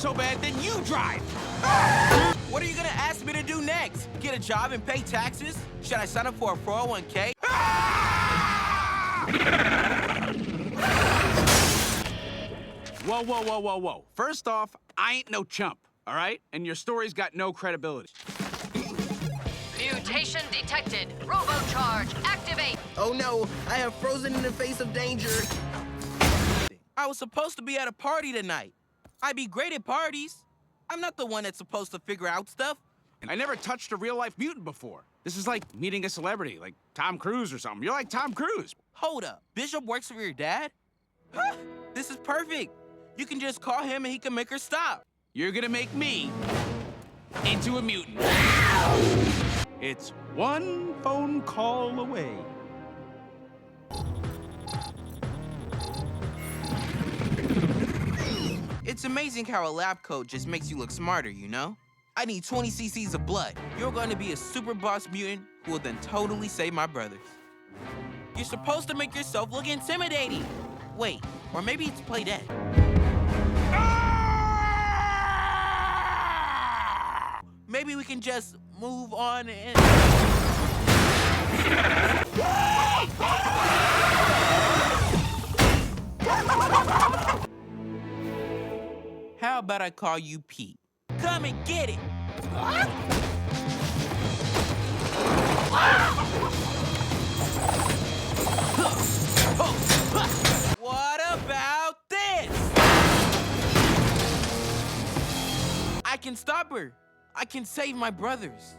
so bad, then you drive. What are you gonna ask me to do next? Get a job and pay taxes? Should I sign up for a 401k? Whoa, whoa, whoa, whoa, whoa. First off, I ain't no chump, all right? And your story's got no credibility. Mutation detected. Robocharge, activate. Oh no, I have frozen in the face of danger. I was supposed to be at a party tonight. I'd be great at parties. I'm not the one that's supposed to figure out stuff. I never touched a real-life mutant before. This is like meeting a celebrity, like Tom Cruise or something. You're like Tom Cruise. Hold up, Bishop works for your dad? Huh, this is perfect. You can just call him and he can make her stop. You're gonna make me into a mutant. It's one phone call away. It's amazing how a lab coat just makes you look smarter, you know? I need 20 cc's of blood. You're going to be a super boss mutant who will then totally save my brothers. You're supposed to make yourself look intimidating. Wait, or maybe it's play dead. Maybe we can just move on and... How about I call you Pete? Come and get it! What about this? I can stop her. I can save my brothers.